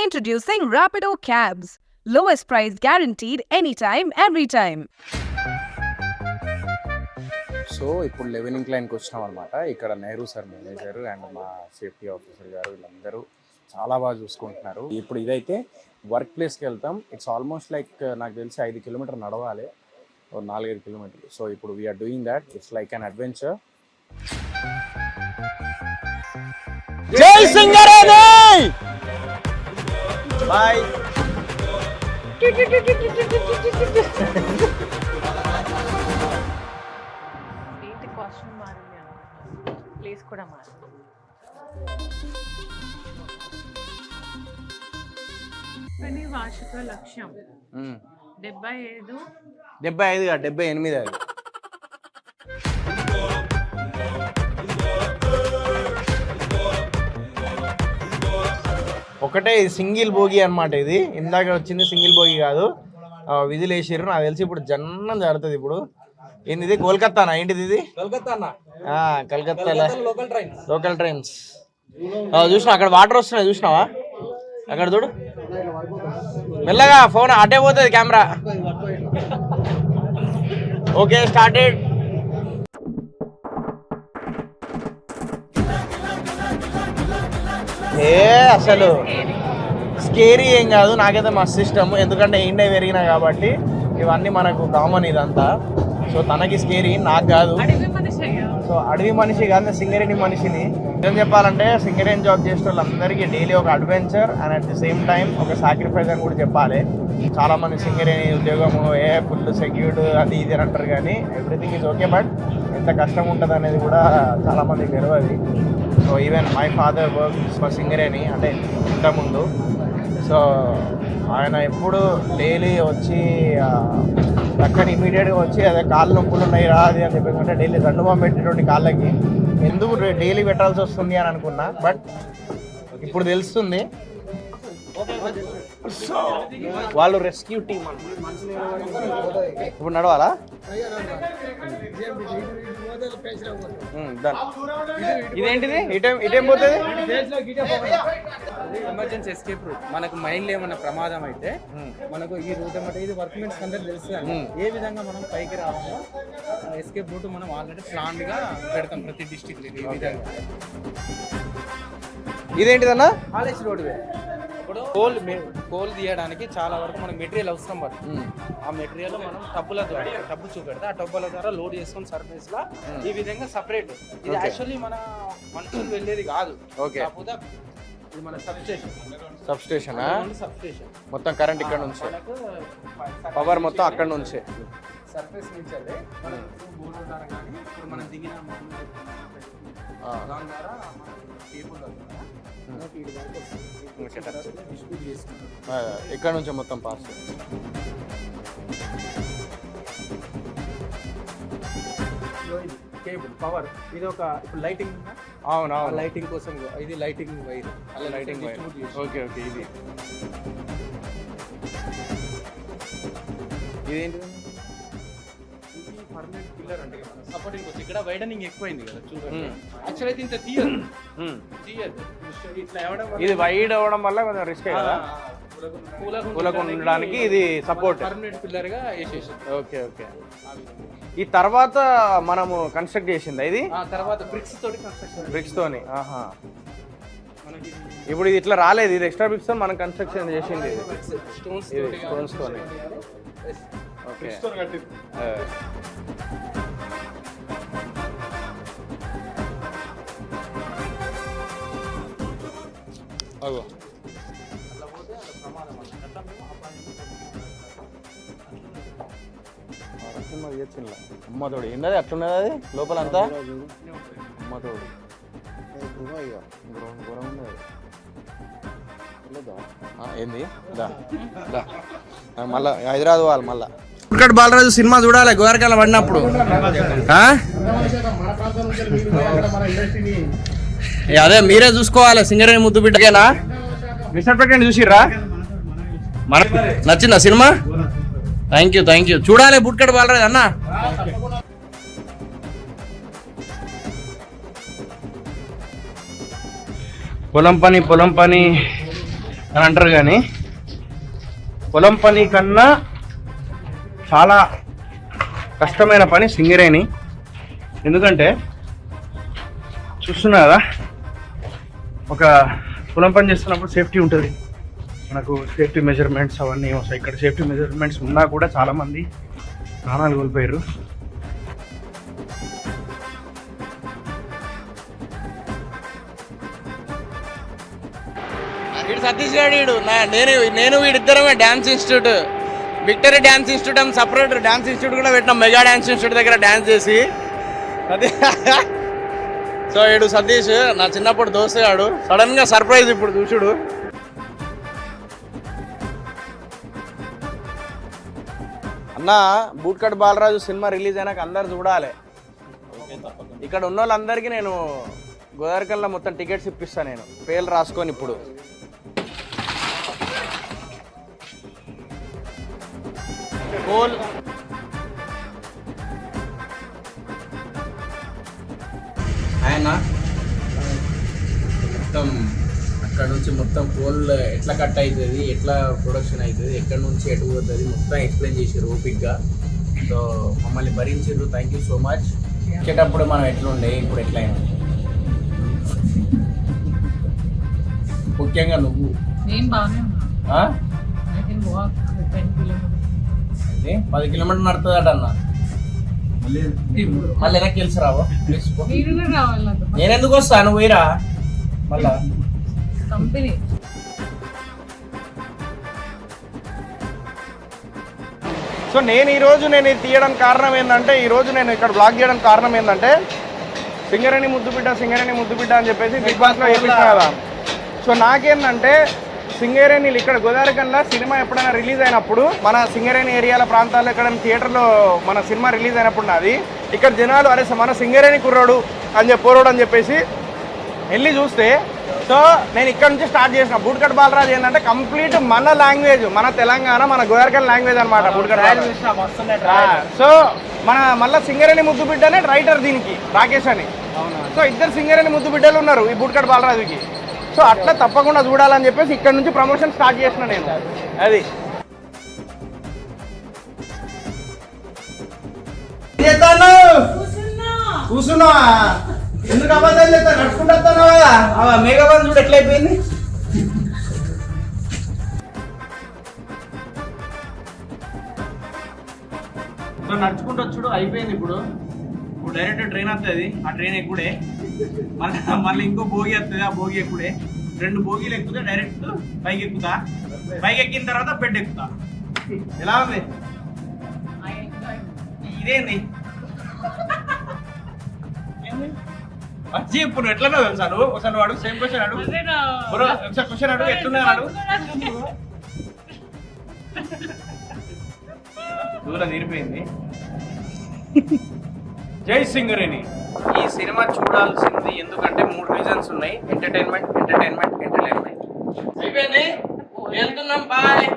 Introducing Rapido Cabs. Lowest price guaranteed anytime, every time. So ఇప్పుడు leavening లైన్కి వచ్చినాం అనమాట. ఇక్కడ నెహ్రూ సార్ మేనేజర్ అండ్ మా సేఫ్టీ ఆఫీసర్ గారు వీళ్ళందరూ చాలా బాగా చూసుకుంటున్నారు. ఇప్పుడు ఇదైతే వర్క్ ప్లేస్కి వెళ్తాం. ఇట్స్ ఆల్మోస్ట్ లైక్ నాకు తెలిసి 5 కిలోమీటర్ నడవాలి, 4-5 కిలోమీటర్లు. సో ఇప్పుడు we are doing that. It's like an adventure. జై సింగరేణి! బాయ్. కాస్ట్యూమ్ మారింది అనుకుంటా, ప్లేస్ కూడా మారింది. కానీ వార్షిక లక్ష్యం 75 78 అది. ఒకటే సింగిల్ బోగి అనమాట. ఇది ఇందాక వచ్చింది సింగిల్ బోగి కాదు, విధులు వేసిర్రు. నాకు తెలిసి ఇప్పుడు జన్నం జరుగుతుంది. ఇప్పుడు ఏంది ఇది? కోల్కత్తానా? ఏంటిది ఇది? Calcutta local trains. చూసినా అక్కడ వాటర్ వస్తున్నాయి, చూసినావా? అక్కడ చూడు, మెల్లగా ఫోన్ అటే పోతుంది కెమెరా. Okay, started. అసలు స్కేరీ ఏం కాదు, నాకైతే మస్తు ఇష్టం. ఎందుకంటే ఇండియా పెరిగినా కాబట్టి ఇవన్నీ మనకు కామన్ ఇదంతా. సో తనకి స్కేరీ, నాకు కాదు. సో అడవి మనిషి కాదు, సింగరేణి మనిషిని. ఏం చెప్పాలంటే సింగరేణి జాబ్ చేసే వాళ్ళందరికీ డైలీ ఒక adventure and at the same time ఒక సాక్రిఫైస్ అని కూడా చెప్పాలి. చాలా మంది సింగరేణి ఉద్యోగము ఫుల్ సెక్యూర్డ్ అది ఇది అని అంటారు, కానీ ఎవ్రీథింగ్ ఈజ్ ఓకే. బట్ ఎంత కష్టం ఉంటుంది అనేది కూడా చాలా మందికి తెలియదు. So even my father works for Singareni, అంటే ఇంతకుముందు. సో ఆయన ఎప్పుడు డైలీ వచ్చి అక్కడ ఇమీడియట్గా వచ్చి అదే కాళ్ళు నొప్పులు ఉన్నాయి రా అది అని చెప్పేసి డైలీ దండుబాం పెట్టేటువంటి కాళ్ళకి ఎందుకు డైలీ పెట్టాల్సి వస్తుంది అని అనుకున్నా. బట్ ఇప్పుడు తెలుస్తుంది. వాళ్ళు రెస్క్యూ టీమ్ ఇప్పుడు నడవాలా? ఇదేంటిది? ఇటేం పోతుంది? Emergency escape route. మనకు మైండ్ ఏమన్నా ప్రమాదం అయితే మనకు ఈ రూట్ ఏమంటే ఇది వర్క్మెన్స్ అందరూ తెలుస్తుంది. ఏ విధంగా మనం పైకి రావాలో ఎస్కేప్ రూట్ మనం ఆల్రెడీ ప్లాన్ గా పెడతాం ప్రతి డిస్ట్రిక్ట్. ఈ విధంగా ఇదేంటిదన్నా? College road. ఇప్పుడు కోల్ తీయడానికి చాలా వరకు మనకు మెటీరియల్ అవసరం పడుతుంది. ఆ మెటీరియల్ మనం టబ్బు చూపెడితే ఆ టబ్బుల ద్వారా లోడ్ చేసుకుని సర్ఫేస్ లా ఈ విధంగా సపరేట్. ఇది యాక్చువల్లీ మన మనుషులు వెళ్ళేది కాదు, కాకపోతే ఇది మన సబ్స్టేషన్. మొత్తం కరెంట్ ఇక్కడ నుంచి, మనకు పవర్ మొత్తం అక్కడ నుంచే సర్ఫేస్ నుంచి వెళ్ళి బోర్డు ద్వారా కానీ ఇప్పుడు మనం దిగిన దాని ద్వారా కేబుల్ ఇక్కడ నుంచి మొత్తం పాస్. కేబుల్ పవర్ ఇది ఒక ఇప్పుడు లైటింగ్. అవును, లైటింగ్ కోసం ఇది లైటింగ్ వైర్. అలా లైటింగ్ వైర్. ఓకే. ఇది ఇదేంటి? పర్మనెంట్ పిల్లర్ అంటే సపోర్టింగ్ కోసం. ఇక్కడ వైడనింగ్ ఎక్కువైంది కదా చూడండి. యాక్చువల్ అయితే ఇంత తీయదు. ఇట్లా ఇది వైడ్ అవ్వడం వల్ల కొంచెం రిస్క్ కదా, కూలకు ఉండడానికి ఇది సపోర్ట్ పర్మనెంట్ పిల్లర్ గా వేసేసి. ఓకే. ఈ తర్వాత మనము కన్స్ట్రక్ట్ చేసింది ఇది. తర్వాత బ్రిక్స్ తోటి కన్స్ట్రక్షన్. బ్రిక్స్ తోని. ఇప్పుడు ఇది ఇట్లా రాలేదు, ఇది ఎక్స్ట్రా బ్రిక్స్ తో మనం కన్స్ట్రక్షన్ చేసింది. స్టోన్స్ తోని. ఓకే. అగో అమ్మతోడు ఏంటది అట్లున్నది? అది లోపలంతా అమ్మతోడు ఏంది? మళ్ళా హైదరాబాద్ వాళ్ళు మళ్ళా ఇక్కడ బాలరాజు సినిమా చూడాలి గోరకాల పడినప్పుడు. అదే మీరే చూసుకోవాలి. సింగరేణి ముద్దు బిడ్డకేనా? Mister president చూసిర్రా? మనకు నచ్చిందా సినిమా? Thank you. చూడాలి బుట్కడ బాలరాజు అన్న. పొలం పని అని అంటారు, కానీ పొలం పని కన్నా చాలా కష్టమైన పని సింగరేణి. ఎందుకంటే చూస్తున్నా కదా, ఒక పొలం పని చేస్తున్నప్పుడు సేఫ్టీ ఉంటుంది, మనకు సేఫ్టీ మెజర్మెంట్స్ అవన్నీ వస్తాయి. ఇక్కడ సేఫ్టీ మెజర్మెంట్స్ ఉన్నా కూడా చాలామంది ప్రాణాలు కోల్పోయారు. వీడు సతీష్ గారు, వీడు నేను వీడిద్దరమే dance institute, victory dance institute అని సపరేట్ డ్యాన్స్ ఇన్స్టిట్యూట్ కూడా పెట్టినాం, మెగా డ్యాన్స్ ఇన్స్టిట్యూట్ దగ్గర డ్యాన్స్ చేసి. అదే సో వీడు సతీష్, నా చిన్నప్పుడు దోస్తుగాడు, సడన్ గా సర్ప్రైజ్ ఇప్పుడు చూసుడు. అన్న బూట్కట్ బాలరాజు సినిమా రిలీజ్ అయినాక అందరు చూడాలి. ఇక్కడ ఉన్న వాళ్ళందరికీ నేను గోదావరికల్లా మొత్తం టికెట్స్ ఇప్పిస్తాను, నేను పేర్లు రాసుకొని. ఇప్పుడు కోల్ ఆయన మొత్తం అక్కడ నుంచి మొత్తం కోల్ ఎట్లా కట్ అవుతుంది, ఎట్లా ప్రొడక్షన్ అవుతుంది, ఎక్కడి నుంచి ఎటు పోతుంది మొత్తం ఎక్స్ప్లెయిన్ చేసారు ఓపిక్గా. సో మమ్మల్ని భరించారు, థ్యాంక్ యూ సో మచ్. వచ్చేటప్పుడు మనం ఎట్లుండే, ఇప్పుడు ఎట్లయినా, ముఖ్యంగా నువ్వు 10 కిలోమీటర్లు నడుతుందట అన్న. మళ్ళీ వెనక్కి తెలిసి రావు, నేనెందుకు వస్తాను పోయిరా మళ్ళా. సో నేను ఈరోజు ఇది తీయడానికి కారణం ఏంటంటే, ఈరోజు నేను ఇక్కడ బ్లాగ్ చేయడానికి కారణం ఏంటంటే, సింగరేణి ముద్దుబిడ్డ అని చెప్పేసి బిగ్ బాస్లో వేపించిన కదా. సో నాకేంటంటే సింగరేణి ఇక్కడ గోదావరికల్లా సినిమా ఎప్పుడైనా రిలీజ్ అయినప్పుడు, మన సింగరేణి ఏరియాల ప్రాంతాల్లో ఎక్కడైనా థియేటర్లో మన సినిమా రిలీజ్ అయినప్పుడు నాది ఇక్కడ జనాలు అరే మన సింగరేణి కుర్రోడు అని చెప్పేసి వెళ్ళి చూస్తే, సో నేను ఇక్కడ నుంచి స్టార్ట్ చేసిన. బూట్కట్ బాలరాజు ఏంటంటే కంప్లీట్ మన లాంగ్వేజ్, మన తెలంగాణ, మన గోదావరికల్ లాంగ్వేజ్ అనమాట బూట్కట్ బాలరాజు. సో మన మళ్ళీ సింగరేణి ముద్దు బిడ్డనే రైటర్ దీనికి, రాకేష్ అని. సో ఇద్దరు సింగరేణి ముద్దు బిడ్డలు ఉన్నారు ఈ బూట్కట్ బాలరాజుకి. సో అట్లా తప్పకుండా చూడాలని చెప్పేసి ఇక్కడ నుంచి ప్రమోషన్ స్టార్ట్ చేసిన నేను. అది కూర్చున్నా, ఎందుకు అబద్ధాలు చెప్తా, నడుచుకుంటా కదా. మేఘాబాద్ చూడు ఎట్లయిపోయింది. నడుచుకుంటూ వచ్చుడు అయిపోయింది. ఇప్పుడు డైరెక్ట్ ట్రైన్ వస్తుంది, ఆ ట్రైన్ ఎక్కుడే, మళ్ళీ ఇంకో భోగి వస్తుంది, ఆ భోగి ఎక్కుడే. 2 భోగిలు ఎక్కుతే డైరెక్ట్ పైకి ఎక్కుతా, పైకి ఎక్కిన తర్వాత బెడ్ ఎక్కుతా. ఎలా ఉంది ఇదేంది వచ్చి ఇప్పుడు ఎట్లన్నా తెలుసా నువ్వు? ఒకసారి నువ్వు అడుగు, సేమ్ క్వశ్చన్ అడుగు బ్రో, ఒకసారి క్వశ్చన్ అడుగు, ఎట్లున్నా అడుగు. దూరం తీరిపోయింది. జై సింగరేణి. ఈ సినిమా చూడాల్సింది ఎందుకంటే 3 రీజన్స్ ఉన్నాయి. ఎంటర్టైన్మెంట్. అయిపోయింది, వెళ్తున్నాం, బాయ్.